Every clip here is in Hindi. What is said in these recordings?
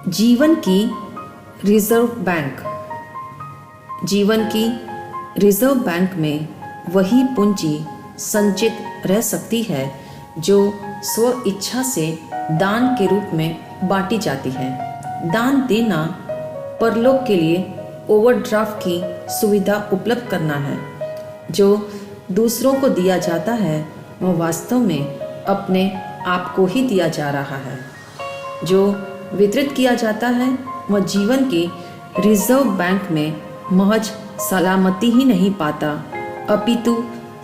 जीवन की रिजर्व बैंक। जीवन की रिजर्व बैंक में वही पूंजी संचित रह सकती है जो स्व इच्छा से दान के रूप में बांटी जाती है। दान देना परलोक के लिए ओवरड्राफ्ट की सुविधा उपलब्ध करना है। जो दूसरों को दिया जाता है वह वास्तव में अपने आप को ही दिया जा रहा है। जो वितरित किया जाता है वह जीवन की रिजर्व बैंक में महज सलामती ही नहीं पाता, अपितु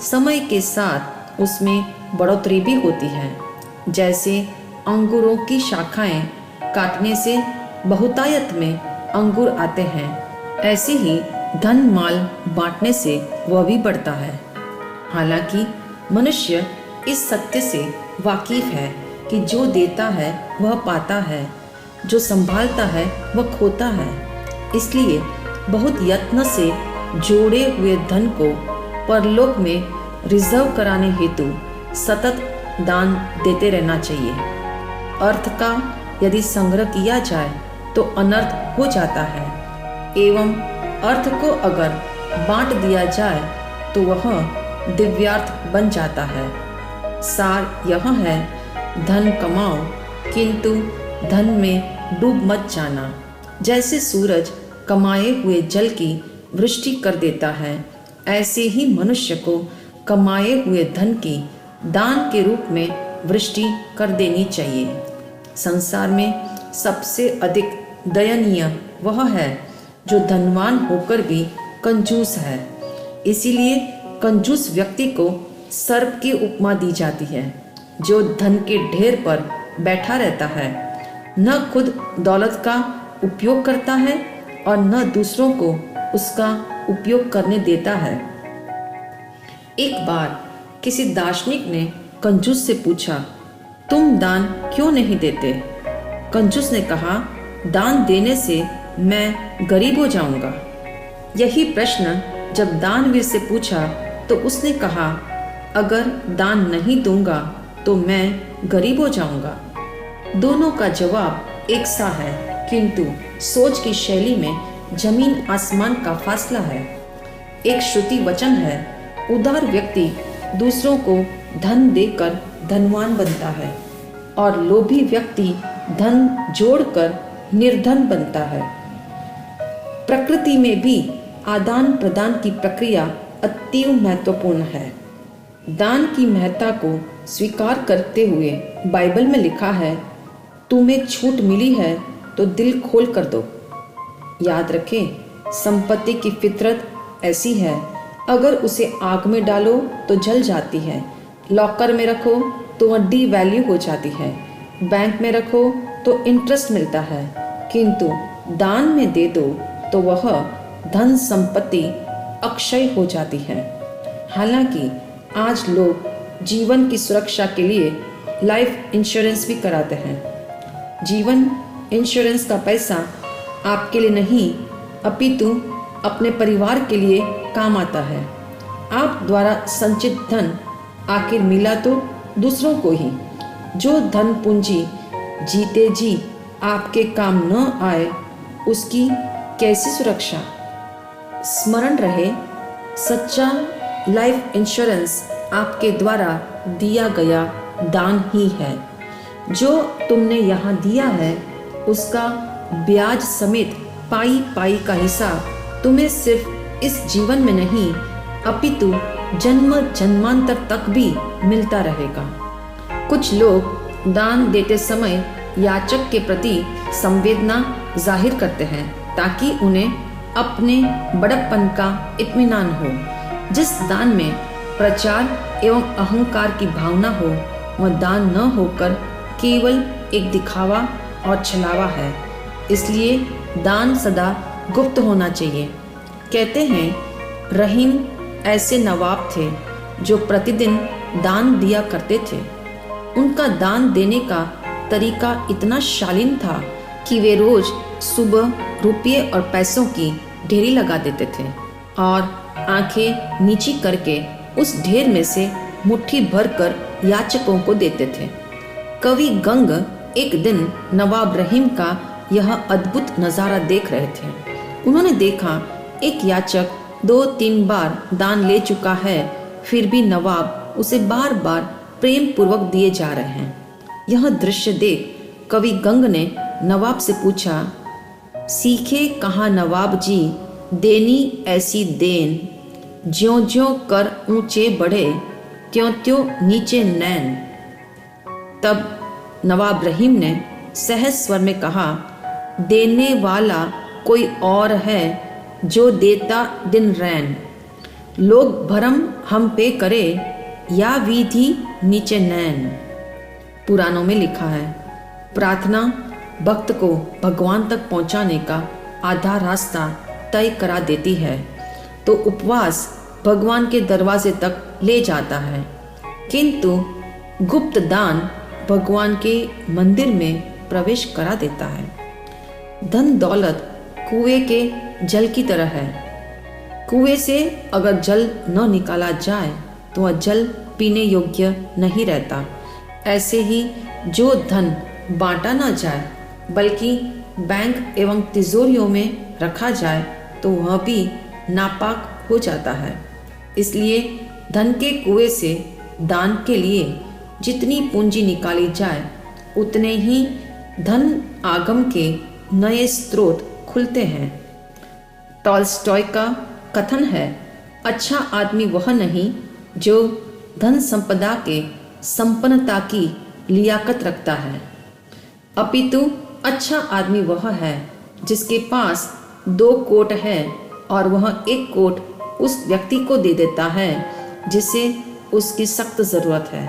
समय के साथ उसमें बढ़ोतरी भी होती है। जैसे अंगूरों की शाखाएं काटने से बहुतायत में अंगूर आते हैं, ऐसे ही धन माल बांटने से वह भी बढ़ता है। हालांकि मनुष्य इस सत्य से वाकिफ है कि जो देता है वह पाता है, जो संभालता है वह खोता है। इसलिए बहुत यत्न से जोड़े हुए धन को परलोक में रिजर्व कराने हेतु सतत दान देते रहना चाहिए। अर्थ का यदि संग्रह किया जाए तो अनर्थ हो जाता है, एवं अर्थ को अगर बांट दिया जाए तो वह दिव्यार्थ बन जाता है। सार यह है, धन कमाओ किंतु धन में डूब मत जाना। जैसे सूरज कमाए हुए जल की वृष्टि कर देता है, ऐसे ही मनुष्य को कमाए हुए धन की दान के रूप में वृष्टि कर देनी चाहिए। संसार में सबसे अधिक दयनीय वह है जो धनवान होकर भी कंजूस है। इसीलिए कंजूस व्यक्ति को सर्प की उपमा दी जाती है, जो धन के ढेर पर बैठा रहता है, न खुद दौलत का उपयोग करता है और न दूसरों को उसका उपयोग करने देता है। एक बार किसी दार्शनिक ने कंजूस से पूछा, तुम दान क्यों नहीं देते? कंजूस ने कहा, दान देने से मैं गरीब हो जाऊंगा। यही प्रश्न जब दानवीर से पूछा तो उसने कहा, अगर दान नहीं दूंगा तो मैं गरीब हो जाऊंगा। दोनों का जवाब एक सा है, किंतु सोच की शैली में जमीन आसमान का फासला है। एक श्रुति वचन है, उदार व्यक्ति दूसरों को धन देकर धनवान बनता है और लोभी व्यक्ति धन जोड़कर निर्धन बनता है। प्रकृति में भी आदान प्रदान की प्रक्रिया अत्यंत महत्वपूर्ण है। दान की महत्ता को स्वीकार करते हुए बाइबल में लिखा है, तुम्हें छूट मिली है तो दिल खोल कर दो। याद रखें, संपत्ति की फितरत ऐसी है, अगर उसे आग में डालो तो जल जाती है, लॉकर में रखो तो वह डी वैल्यू हो जाती है, बैंक में रखो तो इंटरेस्ट मिलता है, किंतु दान में दे दो तो वह धन संपत्ति अक्षय हो जाती है। हालांकि आज लोग जीवन की सुरक्षा के लिए लाइफ इंश्योरेंस भी कराते हैं। जीवन इंश्योरेंस का पैसा आपके लिए नहीं, अपितु अपने परिवार के लिए काम आता है। आप द्वारा संचित धन आखिर मिला तो दूसरों को ही। जो धन पूंजी जीते जी आपके काम न आए, उसकी कैसी सुरक्षा? स्मरण रहे, सच्चा लाइफ इंश्योरेंस आपके द्वारा दिया गया दान ही है। जो तुमने यहाँ दिया है उसका ब्याज समेत पाई पाई का हिसाब तुम्हें सिर्फ इस जीवन में नहीं, अपितु जन्म जन्मांतर तक भी मिलता रहेगा। कुछ लोग दान देते समय याचक के प्रति संवेदना जाहिर करते हैं ताकि उन्हें अपने बड़प्पन का इत्मीनान हो। जिस दान में प्रचार एवं अहंकार की भावना हो, वह दान न होकर केवल एक दिखावा और छलावा है। इसलिए दान सदा गुप्त होना चाहिए। कहते हैं, रहीम ऐसे नवाब थे जो प्रतिदिन दान दिया करते थे। उनका दान देने का तरीका इतना शालीन था कि वे रोज सुबह रुपये और पैसों की ढेरी लगा देते थे और आंखें नीची करके उस ढेर में से मुट्ठी भर कर याचकों को देते थे। कवि गंग एक दिन नवाब रहीम का यह अद्भुत नज़ारा देख रहे थे। उन्होंने देखा एक याचक 2-3 बार दान ले चुका है, फिर भी नवाब उसे बार बार प्रेम पूर्वक दिए जा रहे हैं। यह दृश्य देख कवि गंग ने नवाब से पूछा, सीखे कहाँ नवाब जी देनी ऐसी देन, ज्यों ज्यों कर ऊंचे बढ़े त्यों त्यों नीचे नैन। तब नवाब रहीम ने सहज स्वर में कहा, देने वाला कोई और है जो देता दिन रैन, लोग भरम हम पे करे या विधि नीचे नैन। पुराणों में लिखा है, प्रार्थना भक्त को भगवान तक पहुंचाने का आधा रास्ता तय करा देती है, तो उपवास भगवान के दरवाजे तक ले जाता है, किंतु गुप्त दान भगवान के मंदिर में प्रवेश करा देता है। धन दौलत कुएं के जल की तरह है। कुएं से अगर जल न निकाला जाए तो वह जल पीने योग्य नहीं रहता। ऐसे ही जो धन बांटा न जाए बल्कि बैंक एवं तिजोरियों में रखा जाए तो वह भी नापाक हो जाता है। इसलिए धन के कुएं से दान के लिए जितनी पूंजी निकाली जाए उतने ही धन आगम के नए स्रोत खुलते हैं। टॉल्स्टॉय का कथन है, अच्छा आदमी वह नहीं जो धन संपदा के संपन्नता की लियाकत रखता है, अपितु अच्छा आदमी वह है जिसके पास 2 कोट है और वह 1 कोट उस व्यक्ति को दे देता है जिसे उसकी सख्त ज़रूरत है।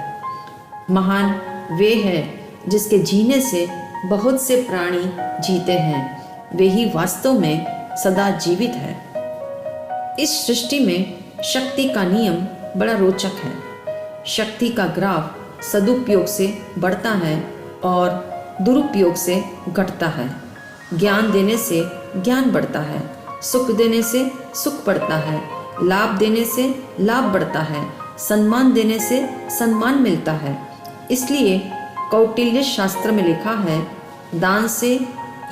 महान वे हैं जिसके जीने से बहुत से प्राणी जीते हैं, वे ही वास्तव में सदा जीवित है। इस सृष्टि में शक्ति का नियम बड़ा रोचक है। शक्ति का ग्राफ सदुपयोग से बढ़ता है और दुरुपयोग से घटता है। ज्ञान देने से ज्ञान बढ़ता है, सुख देने से सुख बढ़ता है, लाभ देने से लाभ बढ़ता है, सम्मान देने से सम्मान मिलता है। इसलिए कौटिल्य शास्त्र में लिखा है, दान से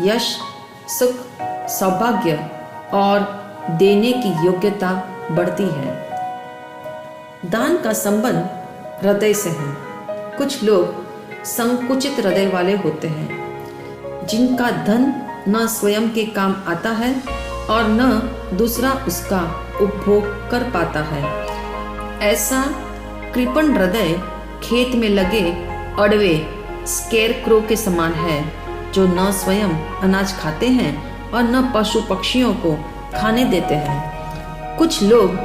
यश, सुख, सौभाग्य और देने की योग्यता बढ़ती है। दान का संबंध हृदय से है। कुछ लोग संकुचित हृदय वाले होते हैं, जिनका धन न स्वयं के काम आता है और न दूसरा उसका उपभोग कर पाता है। ऐसा कृपण हृदय खेत में लगे अड़वे स्केरक्रो के समान है, जो न स्वयं अनाज खाते हैं और न पशु पक्षियों को खाने देते हैं। कुछ लोग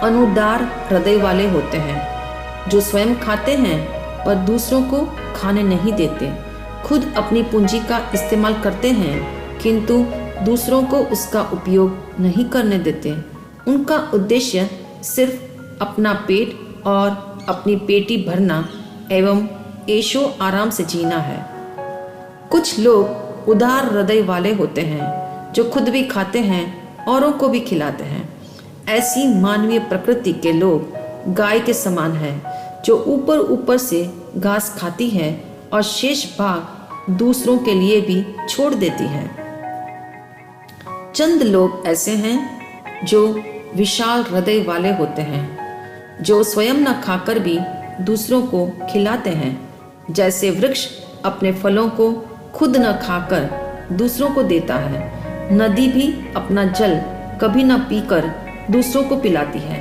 अनुदार हृदय वाले होते हैं, जो स्वयं खाते हैं पर दूसरों को खाने नहीं देते, खुद अपनी पूंजी का इस्तेमाल करते हैं किंतु दूसरों को उसका उपयोग नहीं करने देते। उनका उद्देश्य सिर्फ अपना पेट और अपनी पेटी भरना एवं ऐशो आराम से जीना है। कुछ लोग उदार हृदय वाले होते हैं, जो खुद भी खाते हैं औरों को भी खिलाते हैं। ऐसी मानवीय प्रकृति के लोग गाय के समान हैं, जो ऊपर ऊपर से घास खाती है और शेष भाग दूसरों के लिए भी छोड़ देती है। चंद लोग ऐसे हैं जो विशाल हृदय वाले होते हैं, जो स्वयं न खाकर भी दूसरों को खिलाते हैं। जैसे वृक्ष अपने फलों को खुद न खाकर दूसरों को देता है, नदी भी अपना जल कभी न पीकर दूसरों को पिलाती है।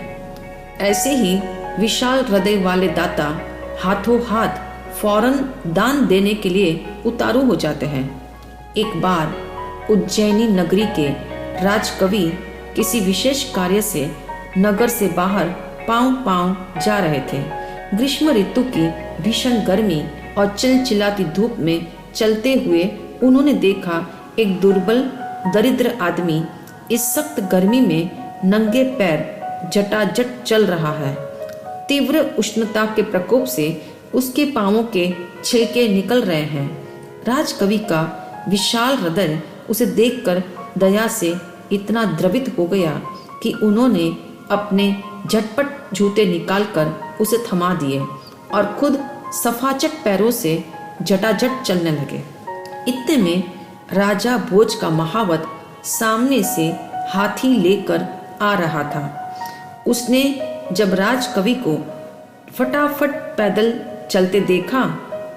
ऐसे ही विशाल हृदय वाले दाता हाथों हाथ फौरन दान देने के लिए उतारू हो जाते हैं। एक बार उज्जैनी नगरी के राजकवि किसी विशेष कार्य से नगर से बाहर पांव जा रहे थे। ग्रीष्म ऋतु की भीषण गर्मी और चिलचिलाती धूप में चलते हुए उन्होंने देखा एक दुर्बल दरिद्र आदमी इस सख्त गर्मी में नंगे पैर जटाजट चल रहा है। तीव्र उष्णता के प्रकोप से उसके पांवों के छिलके निकल रहे हैं। राजकवि का विशाल हृदय उसे देखकर दया से इतना द्रवित हो गया कि उन्होंने अपने झटपट जूते निकालकर उसे थमा दिए और खुद सफाचट पैरों से जटाजट चलने लगे। इतने में राजा भोज का महावत सामने से हाथी लेकर आ रहा था। उसने जब राजकवि को फटाफट पैदल चलते देखा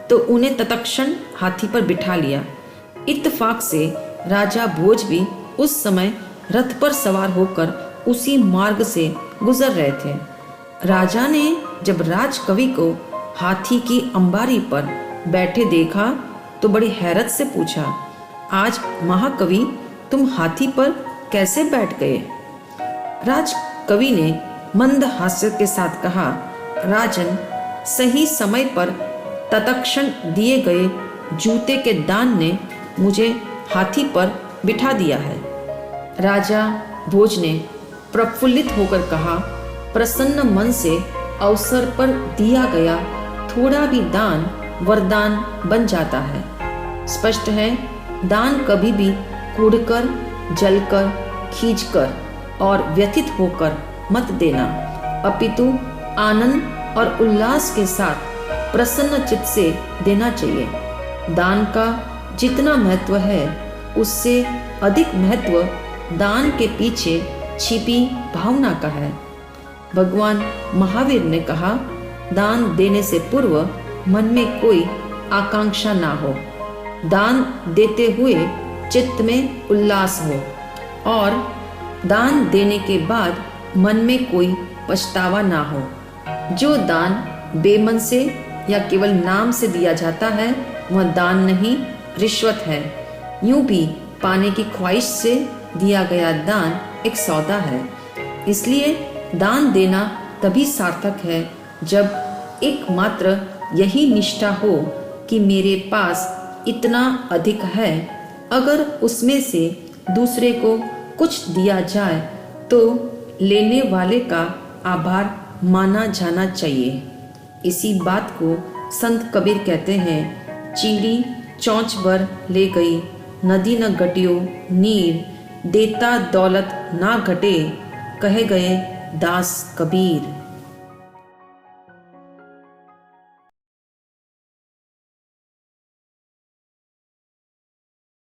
तो उन्हें तत्क्षण हाथी पर बिठा लिया। इत्तेफाक से राजा भोज भी उस समय रथ पर सवार होकर उसी मार्ग से गुजर रहे थे। राजा ने जब राजकवि को हाथी की अंबारी पर बैठे देखा तो बड़ी हैरत से पूछा, आज महाकवि तुम हाथी पर कैसे बैठ गए? राजकवि ने मंद हास्य के साथ कहा, राजन, सही समय पर तत्क्षण दिए गए जूते के दान ने मुझे हाथी पर बिठा दिया है। राजा भोज ने प्रफुल्लित होकर कहा, प्रसन्न मन से अवसर पर दिया गया थोड़ा भी दान वरदान बन जाता है। स्पष्ट है, दान कभी भी कूड़कर, जलकर, खींचकर और व्यथित होकर मत देना, अपितु आनंद और उल्लास के साथ प्रसन्न चित्त से देना चाहिए। दान का जितना महत्व है उससे अधिक महत्व दान के पीछे छिपी भावना का है। भगवान महावीर ने कहा, दान देने से पूर्व मन में कोई आकांक्षा ना हो, दान देते हुए चित्त में उल्लास हो और दान देने के बाद मन में कोई पछतावा ना हो। जो दान बेमन से या केवल नाम से दिया जाता है वह दान नहीं, रिश्वत है। यूं भी पाने की ख्वाहिश से दिया गया दान एक सौदा है। इसलिए दान देना तभी सार्थक है जब एकमात्र यही निष्ठा हो कि मेरे पास इतना अधिक है, अगर उसमें से दूसरे को कुछ दिया जाए तो लेने वाले का आभार माना जाना चाहिए। इसी बात को संत कबीर कहते हैं, चीड़ी चौंच भर ले गई, नदी न घटियो नीर, देता दौलत ना घटे, कहे गए दास कबीर।